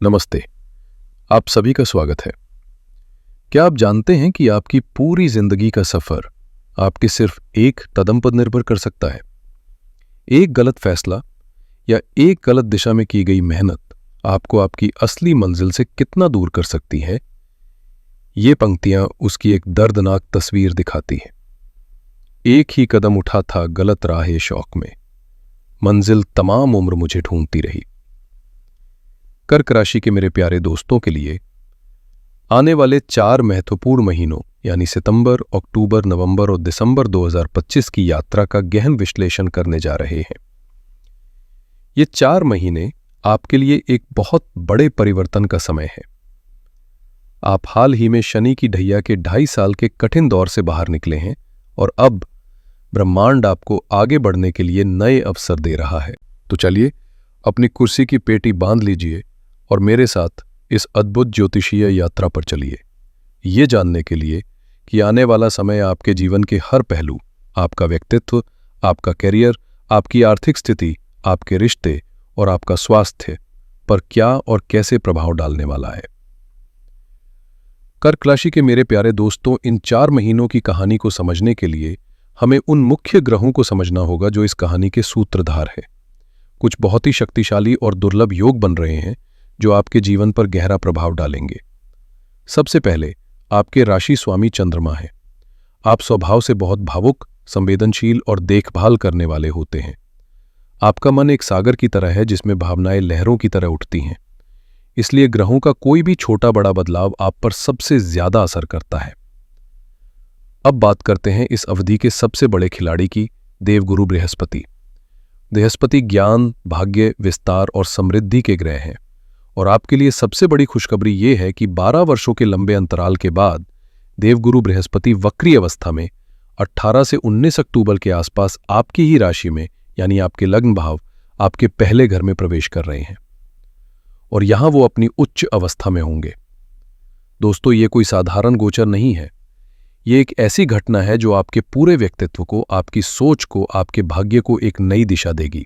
नमस्ते। आप सभी का स्वागत है। क्या आप जानते हैं कि आपकी पूरी जिंदगी का सफर आपके सिर्फ एक कदम पर निर्भर कर सकता है? एक गलत फैसला या एक गलत दिशा में की गई मेहनत आपको आपकी असली मंजिल से कितना दूर कर सकती है, ये पंक्तियां उसकी एक दर्दनाक तस्वीर दिखाती हैं। एक ही कदम उठा था गलत राह शौक में, मंजिल तमाम उम्र मुझे ढूंढती रही। कर्क राशि के मेरे प्यारे दोस्तों के लिए आने वाले 4 महत्वपूर्ण महीनों यानी सितंबर, अक्टूबर, नवंबर और दिसंबर 2025 की यात्रा का गहन विश्लेषण करने जा रहे हैं। ये 4 महीने आपके लिए एक बहुत बड़े परिवर्तन का समय है। आप हाल ही में शनि की ढैया के 2.5 साल के कठिन दौर से बाहर निकले हैं और अब ब्रह्मांड आपको आगे बढ़ने के लिए नए अवसर दे रहा है। तो चलिए अपनी कुर्सी की पेटी बांध लीजिए और मेरे साथ इस अद्भुत ज्योतिषीय यात्रा पर चलिए, ये जानने के लिए कि आने वाला समय आपके जीवन के हर पहलू, आपका व्यक्तित्व, आपका करियर, आपकी आर्थिक स्थिति, आपके रिश्ते और आपका स्वास्थ्य पर क्या और कैसे प्रभाव डालने वाला है। कर्क राशि के मेरे प्यारे दोस्तों, इन 4 महीनों की कहानी को समझने के लिए हमें उन मुख्य ग्रहों को समझना होगा जो इस कहानी के सूत्रधार है। कुछ बहुत ही शक्तिशाली और दुर्लभ योग बन रहे हैं जो आपके जीवन पर गहरा प्रभाव डालेंगे। सबसे पहले आपके राशि स्वामी चंद्रमा है। आप स्वभाव से बहुत भावुक, संवेदनशील और देखभाल करने वाले होते हैं। आपका मन एक सागर की तरह है जिसमें भावनाएं लहरों की तरह उठती हैं। इसलिए ग्रहों का कोई भी छोटा बड़ा बदलाव आप पर सबसे ज्यादा असर करता है। अब बात करते हैं इस अवधि के सबसे बड़े खिलाड़ी की, देवगुरु बृहस्पति। बृहस्पति ज्ञान, भाग्य, विस्तार और समृद्धि के ग्रह हैं और आपके लिए सबसे बड़ी खुशखबरी ये है कि 12 वर्षों के लंबे अंतराल के बाद देवगुरु बृहस्पति वक्री अवस्था में 18 से 19 अक्टूबर के आसपास आपकी ही राशि में यानी आपके लग्न भाव, आपके पहले घर में प्रवेश कर रहे हैं और यहां वो अपनी उच्च अवस्था में होंगे। दोस्तों, ये कोई साधारण गोचर नहीं है। ये एक ऐसी घटना है जो आपके पूरे व्यक्तित्व को, आपकी सोच को, आपके भाग्य को एक नई दिशा देगी।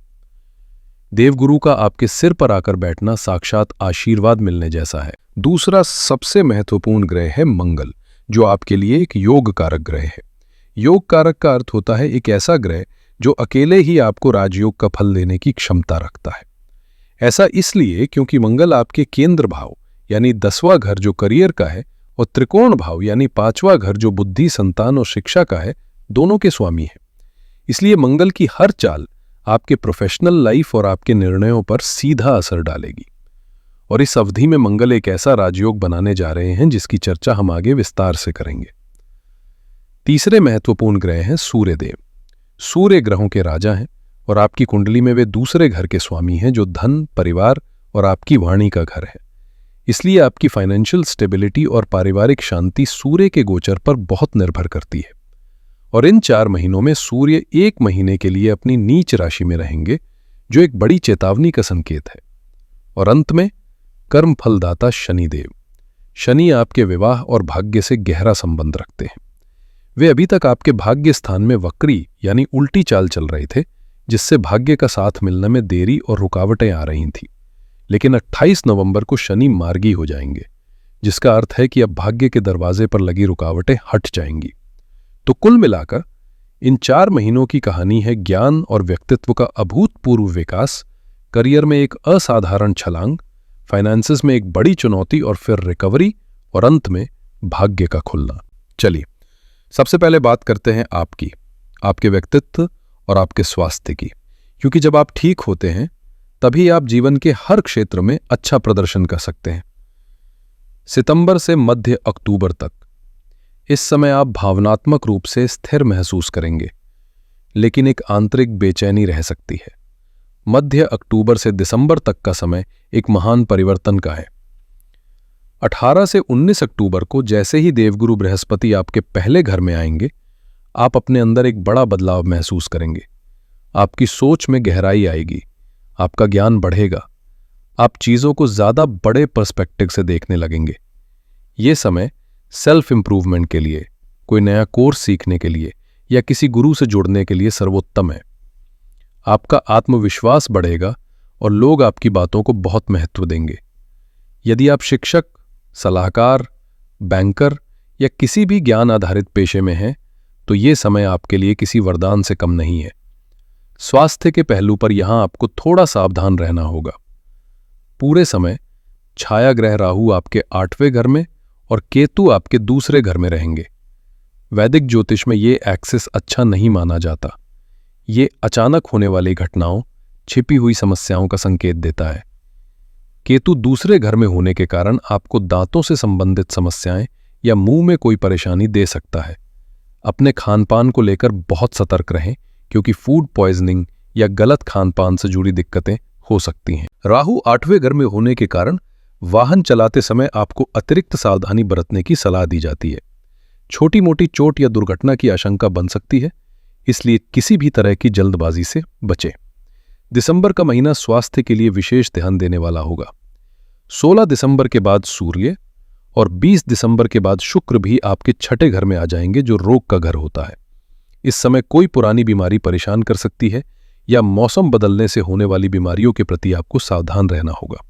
देवगुरु का आपके सिर पर आकर बैठना साक्षात आशीर्वाद मिलने जैसा है। दूसरा सबसे महत्वपूर्ण ग्रह है मंगल, जो आपके लिए एक योग कारक ग्रह है। योग कारक का अर्थ होता है एक ऐसा ग्रह जो अकेले ही आपको राजयोग का फल देने की क्षमता रखता है। ऐसा इसलिए क्योंकि मंगल आपके केंद्र भाव यानी 10वां घर जो करियर का है और त्रिकोण भाव यानी 5वां घर जो बुद्धि, संतान और शिक्षा का है, दोनों के स्वामी है। इसलिए मंगल की हर चाल आपके प्रोफेशनल लाइफ और आपके निर्णयों पर सीधा असर डालेगी। और इस अवधि में मंगल एक ऐसा राजयोग बनाने जा रहे हैं जिसकी चर्चा हम आगे विस्तार से करेंगे। तीसरे महत्वपूर्ण ग्रह हैं सूर्यदेव। सूर्य ग्रहों के राजा हैं और आपकी कुंडली में वे दूसरे घर के स्वामी हैं जो धन, परिवार और आपकी वाणी का घर है। इसलिए आपकी फाइनेंशियल स्टेबिलिटी और पारिवारिक शांति सूर्य के गोचर पर बहुत निर्भर करती है। और इन 4 महीनों में सूर्य 1 महीने के लिए अपनी नीच राशि में रहेंगे, जो एक बड़ी चेतावनी का संकेत है। और अंत में कर्म फलदाता शनिदेव। शनि आपके विवाह और भाग्य से गहरा संबंध रखते हैं। वे अभी तक आपके भाग्य स्थान में वक्री यानी उल्टी चाल चल रहे थे, जिससे भाग्य का साथ मिलने में देरी और रुकावटें आ रही थीं। लेकिन 28 नवंबर को शनि मार्गी हो जाएंगे, जिसका अर्थ है कि अब भाग्य के दरवाजे पर लगी रुकावटें हट जाएंगी। तो कुल मिलाकर इन 4 महीनों की कहानी है ज्ञान और व्यक्तित्व का अभूतपूर्व विकास, करियर में एक असाधारण छलांग, फाइनेंसेस में एक बड़ी चुनौती और फिर रिकवरी और अंत में भाग्य का खुलना। चलिए सबसे पहले बात करते हैं आपके व्यक्तित्व और आपके स्वास्थ्य की, क्योंकि जब आप ठीक होते हैं तभी आप जीवन के हर क्षेत्र में अच्छा प्रदर्शन कर सकते हैं। सितंबर से मध्य अक्टूबर तक इस समय आप भावनात्मक रूप से स्थिर महसूस करेंगे, लेकिन एक आंतरिक बेचैनी रह सकती है। मध्य अक्टूबर से दिसंबर तक का समय एक महान परिवर्तन का है। 18 से 19 अक्टूबर को जैसे ही देवगुरु बृहस्पति आपके पहले घर में आएंगे, आप अपने अंदर एक बड़ा बदलाव महसूस करेंगे। आपकी सोच में गहराई आएगी, आपका ज्ञान बढ़ेगा, आप चीजों को ज्यादा बड़े पर्सपेक्टिव से देखने लगेंगे। ये समय सेल्फ इंप्रूवमेंट के लिए, कोई नया कोर्स सीखने के लिए या किसी गुरु से जुड़ने के लिए सर्वोत्तम है। आपका आत्मविश्वास बढ़ेगा और लोग आपकी बातों को बहुत महत्व देंगे। यदि आप शिक्षक, सलाहकार, बैंकर या किसी भी ज्ञान आधारित पेशे में हैं, तो ये समय आपके लिए किसी वरदान से कम नहीं है। स्वास्थ्य के पहलू पर यहां आपको थोड़ा सावधान रहना होगा। पूरे समय छाया ग्रह राहु आपके 8वें घर में और केतु आपके दूसरे घर में रहेंगे। वैदिक ज्योतिष में ये एक्सिस अच्छा नहीं माना जाता। ये अचानक होने वाली घटनाओं, छिपी हुई समस्याओं का संकेत देता है। केतु दूसरे घर में होने के कारण आपको दांतों से संबंधित समस्याएं या मुंह में कोई परेशानी दे सकता है। अपने खानपान को लेकर बहुत सतर्क रहें, क्योंकि फूड पॉइजनिंग या गलत खानपान से जुड़ी दिक्कतें हो सकती हैं। राहु 8वें घर में होने के कारण वाहन चलाते समय आपको अतिरिक्त सावधानी बरतने की सलाह दी जाती है। छोटी मोटी चोट या दुर्घटना की आशंका बन सकती है, इसलिए किसी भी तरह की जल्दबाजी से बचें। दिसंबर का महीना स्वास्थ्य के लिए विशेष ध्यान देने वाला होगा। 16 दिसंबर के बाद सूर्य और 20 दिसंबर के बाद शुक्र भी आपके 6ठे घर में आ जाएंगे, जो रोग का घर होता है। इस समय कोई पुरानी बीमारी परेशान कर सकती है या मौसम बदलने से होने वाली बीमारियों के प्रति आपको सावधान रहना होगा।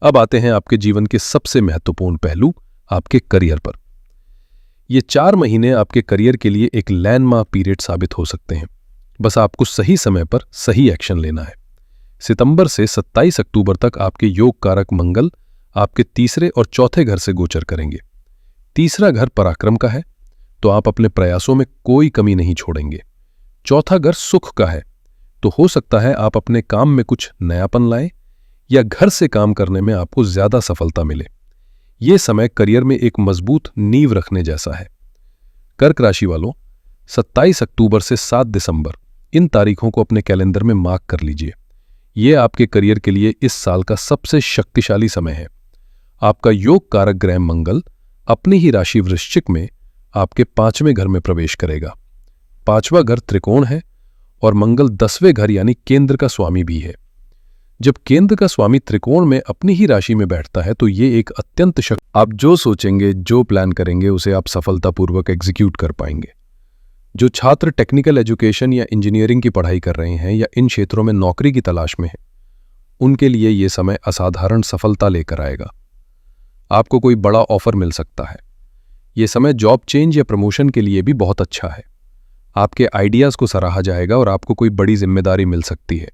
अब आते हैं आपके जीवन के सबसे महत्वपूर्ण पहलू, आपके करियर पर। ये 4 महीने आपके करियर के लिए एक लैंडमार्क पीरियड साबित हो सकते हैं। बस आपको सही समय पर सही एक्शन लेना है। सितंबर से 27 अक्टूबर तक आपके योग कारक मंगल आपके तीसरे और चौथे घर से गोचर करेंगे। तीसरा घर पराक्रम का है, तो आप अपने प्रयासों में कोई कमी नहीं छोड़ेंगे। चौथा घर सुख का है, तो हो सकता है आप अपने काम में कुछ नयापन लाएं या घर से काम करने में आपको ज्यादा सफलता मिले। यह समय करियर में एक मजबूत नींव रखने जैसा है। कर्क राशि वालों, 27 अक्टूबर से 7 दिसंबर इन तारीखों को अपने कैलेंडर में मार्क कर लीजिए। यह आपके करियर के लिए इस साल का सबसे शक्तिशाली समय है। आपका योग कारक ग्रह मंगल अपनी ही राशि वृश्चिक में आपके 5वें घर में प्रवेश करेगा। 5वां घर त्रिकोण है और मंगल 10वें घर यानी केंद्र का स्वामी भी है। जब केंद्र का स्वामी त्रिकोण में अपनी ही राशि में बैठता है, तो ये एक अत्यंत आप जो सोचेंगे, जो प्लान करेंगे, उसे आप सफलतापूर्वक एग्जीक्यूट कर पाएंगे। जो छात्र टेक्निकल एजुकेशन या इंजीनियरिंग की पढ़ाई कर रहे हैं या इन क्षेत्रों में नौकरी की तलाश में हैं, उनके लिए ये समय असाधारण सफलता लेकर आएगा। आपको कोई बड़ा ऑफर मिल सकता है। ये समय जॉब चेंज या प्रमोशन के लिए भी बहुत अच्छा है। आपके आइडियाज को सराहा जाएगा और आपको कोई बड़ी जिम्मेदारी मिल सकती है।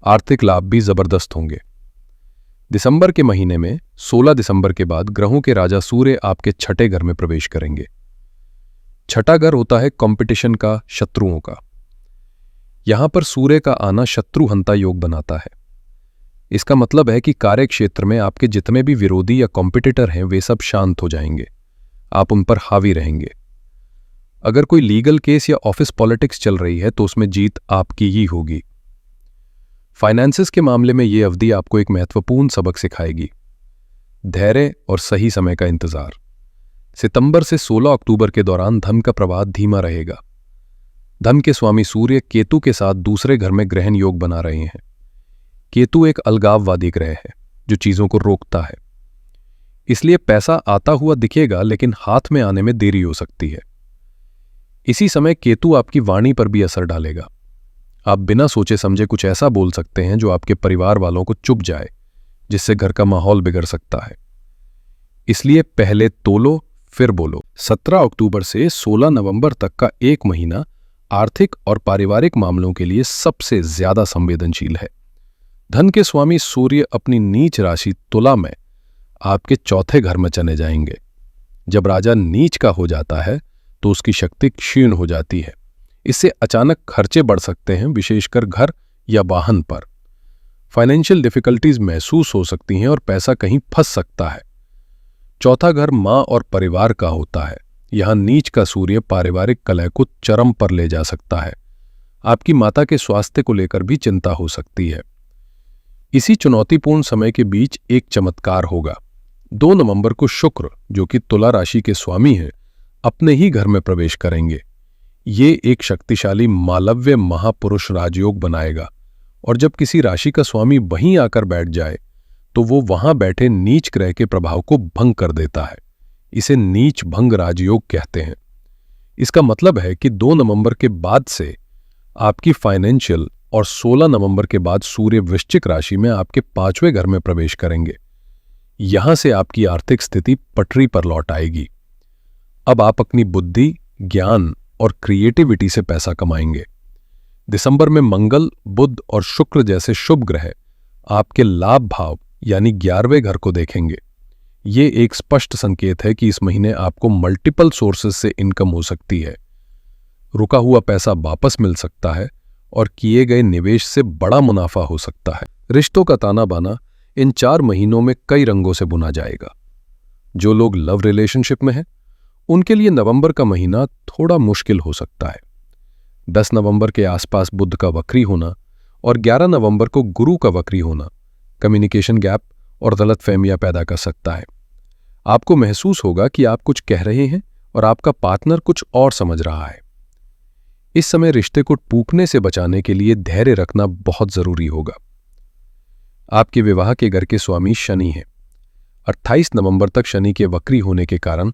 आर्थिक लाभ भी जबरदस्त होंगे। दिसंबर के महीने में 16 दिसंबर के बाद ग्रहों के राजा सूर्य आपके 6ठे घर में प्रवेश करेंगे। 6ठा घर होता है कंपटीशन का, शत्रुओं का। यहां पर सूर्य का आना शत्रुहंता योग बनाता है। इसका मतलब है कि कार्य क्षेत्र में आपके जितने भी विरोधी या कॉम्पिटिटर हैं, वे सब शांत हो जाएंगे। आप उन पर हावी रहेंगे। अगर कोई लीगल केस या ऑफिस पॉलिटिक्स चल रही है, तो उसमें जीत आपकी ही होगी। फाइनेंसेस के मामले में यह अवधि आपको एक महत्वपूर्ण सबक सिखाएगी, धैर्य और सही समय का इंतजार। सितंबर से 16 अक्टूबर के दौरान धन का प्रवाह धीमा रहेगा। धन के स्वामी सूर्य केतु के साथ दूसरे घर में ग्रहण योग बना रहे हैं। केतु एक अलगाववादी ग्रह है जो चीजों को रोकता है, इसलिए पैसा आता हुआ दिखेगा, लेकिन हाथ में आने में देरी हो सकती है। इसी समय केतु आपकी वाणी पर भी असर डालेगा। आप बिना सोचे समझे कुछ ऐसा बोल सकते हैं जो आपके परिवार वालों को चुभ जाए, जिससे घर का माहौल बिगड़ सकता है। इसलिए पहले तोलो फिर बोलो। 17 अक्टूबर से 16 नवंबर तक का एक महीना आर्थिक और पारिवारिक मामलों के लिए सबसे ज्यादा संवेदनशील है। धन के स्वामी सूर्य अपनी नीच राशि तुला में आपके 4थे घर में चले जाएंगे। जब राजा नीच का हो जाता है, तो उसकी शक्ति क्षीण हो जाती है। इससे अचानक खर्चे बढ़ सकते हैं, विशेषकर घर या वाहन पर। फाइनेंशियल डिफिकल्टीज महसूस हो सकती हैं और पैसा कहीं फंस सकता है। 4था घर मां और परिवार का होता है। यहां नीच का सूर्य पारिवारिक कलह को चरम पर ले जा सकता है। आपकी माता के स्वास्थ्य को लेकर भी चिंता हो सकती है। इसी चुनौतीपूर्ण समय के बीच एक चमत्कार होगा। 2 नवंबर को शुक्र, जो कि तुला राशि के स्वामी हैं, अपने ही घर में प्रवेश करेंगे। ये एक शक्तिशाली मालव्य महापुरुष राजयोग बनाएगा, और जब किसी राशि का स्वामी वहीं आकर बैठ जाए, तो वो वहां बैठे नीच ग्रह के प्रभाव को भंग कर देता है। इसे नीच भंग राजयोग कहते हैं। इसका मतलब है कि 2 नवंबर के बाद से आपकी फाइनेंशियल और 16 नवंबर के बाद सूर्य वृश्चिक राशि में आपके 5वें घर में प्रवेश करेंगे। यहां से आपकी आर्थिक स्थिति पटरी पर लौट आएगी। अब आप अपनी बुद्धि, ज्ञान और क्रिएटिविटी से पैसा कमाएंगे। दिसंबर में मंगल, बुध और शुक्र जैसे शुभ ग्रह आपके लाभ भाव यानी 11वें घर को देखेंगे। ये एक स्पष्ट संकेत है कि इस महीने आपको मल्टीपल सोर्सेस से इनकम हो सकती है। रुका हुआ पैसा वापस मिल सकता है और किए गए निवेश से बड़ा मुनाफा हो सकता है। रिश्तों का ताना बाना इन 4 महीनों में कई रंगों से बुना जाएगा। जो लोग लव रिलेशनशिप में हैं, उनके लिए नवंबर का महीना थोड़ा मुश्किल हो सकता है। 10 नवंबर के आसपास बुध का वक्री होना और 11 नवंबर को गुरु का वक्री होना कम्युनिकेशन गैप और गलतफहमियां पैदा कर सकता है। आपको महसूस होगा कि आप कुछ कह रहे हैं और आपका पार्टनर कुछ और समझ रहा है। इस समय रिश्ते को टूटने से बचाने के लिए धैर्य रखना बहुत जरूरी होगा। आपके विवाह के घर के स्वामी शनि हैं। 28 नवंबर तक शनि के वक्री होने के कारण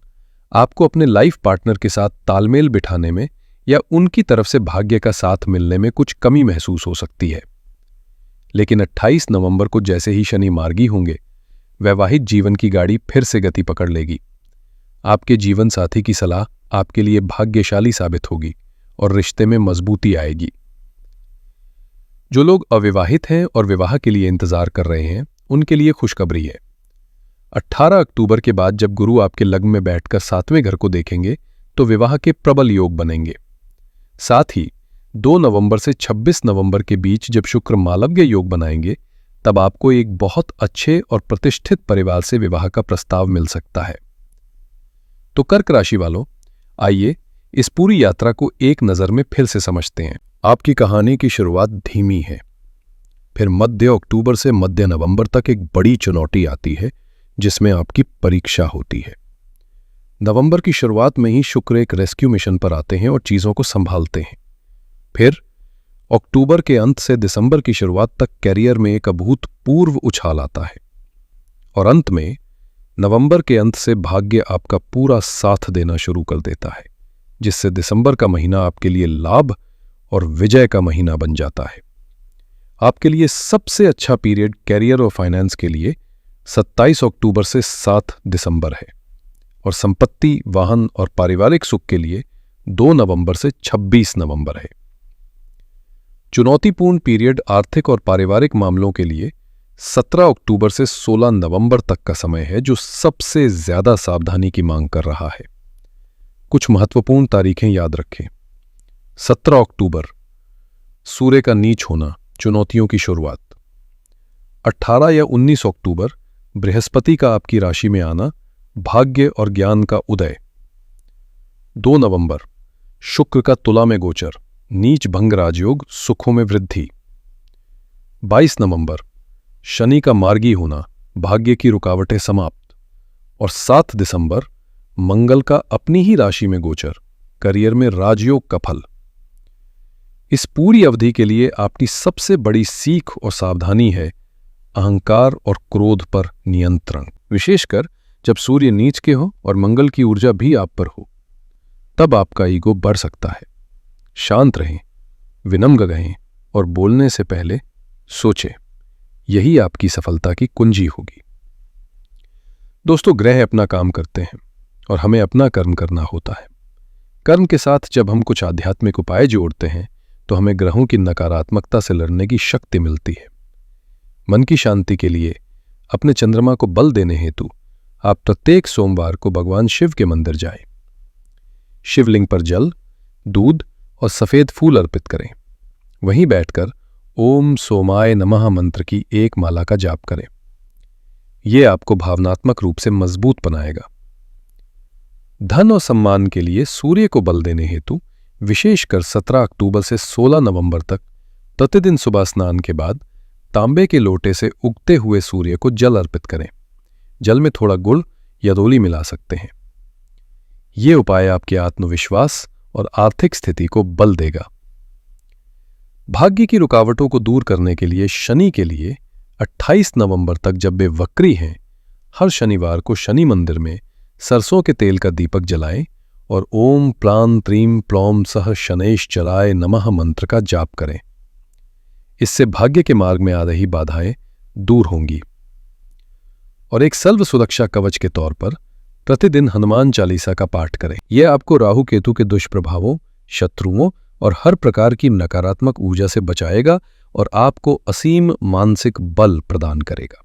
आपको अपने लाइफ पार्टनर के साथ तालमेल बिठाने में या उनकी तरफ से भाग्य का साथ मिलने में कुछ कमी महसूस हो सकती है। लेकिन 28 नवंबर को जैसे ही शनि मार्गी होंगे, वैवाहिक जीवन की गाड़ी फिर से गति पकड़ लेगी। आपके जीवन साथी की सलाह आपके लिए भाग्यशाली साबित होगी और रिश्ते में मजबूती आएगी। जो लोग अविवाहित हैं और विवाह के लिए इंतजार कर रहे हैं, उनके लिए खुशखबरी है। 18 अक्टूबर के बाद जब गुरु आपके लग्न में बैठकर 7वें घर को देखेंगे तो विवाह के प्रबल योग बनेंगे। साथ ही 2 नवंबर से 26 नवंबर के बीच जब शुक्र मालव्य योग बनाएंगे, तब आपको एक बहुत अच्छे और प्रतिष्ठित परिवार से विवाह का प्रस्ताव मिल सकता है। तो कर्क राशि वालों, आइए इस पूरी यात्रा को एक नजर में फिर से समझते हैं। आपकी कहानी की शुरुआत धीमी है, फिर मध्य अक्टूबर से मध्य नवंबर तक एक बड़ी चुनौती आती है जिसमें आपकी परीक्षा होती है। नवंबर की शुरुआत में ही शुक्र एक रेस्क्यू मिशन पर आते हैं और चीजों को संभालते हैं। फिर अक्टूबर के अंत से दिसंबर की शुरुआत तक कैरियर में एक अभूतपूर्व उछाल आता है और अंत में नवंबर के अंत से भाग्य आपका पूरा साथ देना शुरू कर देता है, जिससे दिसंबर का महीना आपके लिए लाभ और विजय का महीना बन जाता है। आपके लिए सबसे अच्छा पीरियड कैरियर और फाइनेंस के लिए 27 अक्टूबर से 7 दिसंबर है और संपत्ति, वाहन और पारिवारिक सुख के लिए 2 नवंबर से 26 नवंबर है। चुनौतीपूर्ण पीरियड आर्थिक और पारिवारिक मामलों के लिए 17 अक्टूबर से 16 नवंबर तक का समय है, जो सबसे ज्यादा सावधानी की मांग कर रहा है। कुछ महत्वपूर्ण तारीखें याद रखें। 17 अक्टूबर सूर्य का नीच होना, चुनौतियों की शुरुआत। 18 या 19 अक्टूबर बृहस्पति का आपकी राशि में आना, भाग्य और ज्ञान का उदय। 2 नवंबर शुक्र का तुला में गोचर, नीच भंग राजयोग, सुखों में वृद्धि। 22 नवंबर शनि का मार्गी होना, भाग्य की रुकावटें समाप्त। और 7 दिसंबर मंगल का अपनी ही राशि में गोचर, करियर में राजयोग का फल। इस पूरी अवधि के लिए आपकी सबसे बड़ी सीख और सावधानी है अहंकार और क्रोध पर नियंत्रण। विशेषकर जब सूर्य नीच के हो और मंगल की ऊर्जा भी आप पर हो, तब आपका ईगो बढ़ सकता है। शांत रहें, विनम्र रहें और बोलने से पहले सोचें। यही आपकी सफलता की कुंजी होगी। दोस्तों, ग्रह अपना काम करते हैं और हमें अपना कर्म करना होता है। कर्म के साथ जब हम कुछ आध्यात्मिक उपाय जोड़ते हैं तो हमें ग्रहों की नकारात्मकता से लड़ने की शक्ति मिलती है। मन की शांति के लिए अपने चंद्रमा को बल देने हेतु आप प्रत्येक सोमवार को भगवान शिव के मंदिर जाएं। शिवलिंग पर जल, दूध और सफेद फूल अर्पित करें। वहीं बैठकर ओम सोमाय नमः मंत्र की एक माला का जाप करें। यह आपको भावनात्मक रूप से मजबूत बनाएगा। धन और सम्मान के लिए सूर्य को बल देने हेतु विशेषकर 17 अक्टूबर से 16 नवंबर तक प्रतिदिन सुबह स्नान के बाद तांबे के लोटे से उगते हुए सूर्य को जल अर्पित करें। जल में थोड़ा गुड़ या रोली मिला सकते हैं। ये उपाय आपके आत्मविश्वास और आर्थिक स्थिति को बल देगा। भाग्य की रुकावटों को दूर करने के लिए शनि के लिए 28 नवंबर तक जब वे वक्री हैं, हर शनिवार को शनि मंदिर में सरसों के तेल का दीपक जलाएं और ओम प्रां त्रीं प्लौं सह शनैश् चराय नमः मंत्र का जाप करें। इससे भाग्य के मार्ग में आ रही बाधाएं दूर होंगी। और एक सर्व सुरक्षा कवच के तौर पर प्रतिदिन हनुमान चालीसा का पाठ करें। यह आपको राहु केतु के दुष्प्रभावों, शत्रुओं और हर प्रकार की नकारात्मक ऊर्जा से बचाएगा और आपको असीम मानसिक बल प्रदान करेगा।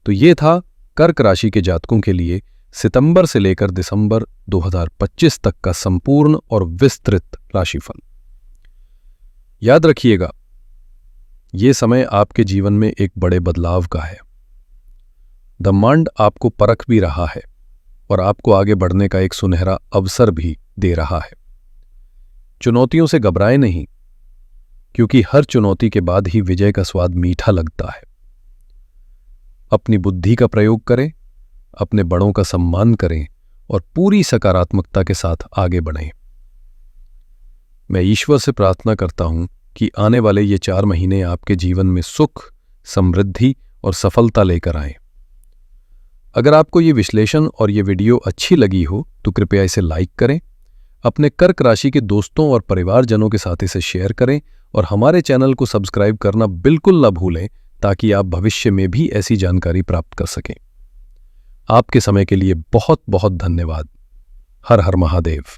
तो ये था कर्क राशि के जातकों के लिए सितंबर से लेकर दिसंबर 2025 तक का संपूर्ण और विस्तृत राशिफल। याद रखिएगा, ये समय आपके जीवन में एक बड़े बदलाव का है। ब्रह्मांड आपको परख भी रहा है और आपको आगे बढ़ने का एक सुनहरा अवसर भी दे रहा है। चुनौतियों से घबराएं नहीं, क्योंकि हर चुनौती के बाद ही विजय का स्वाद मीठा लगता है। अपनी बुद्धि का प्रयोग करें, अपने बड़ों का सम्मान करें और पूरी सकारात्मकता के साथ आगे बढ़ें। मैं ईश्वर से प्रार्थना करता हूं कि आने वाले ये 4 महीने आपके जीवन में सुख, समृद्धि और सफलता लेकर आएं। अगर आपको ये विश्लेषण और ये वीडियो अच्छी लगी हो तो कृपया इसे लाइक करें, अपने कर्क राशि के दोस्तों और परिवारजनों के साथ इसे शेयर करें और हमारे चैनल को सब्सक्राइब करना बिल्कुल न भूलें, ताकि आप भविष्य में भी ऐसी जानकारी प्राप्त कर सकें। आपके समय के लिए बहुत बहुत धन्यवाद। हर हर महादेव।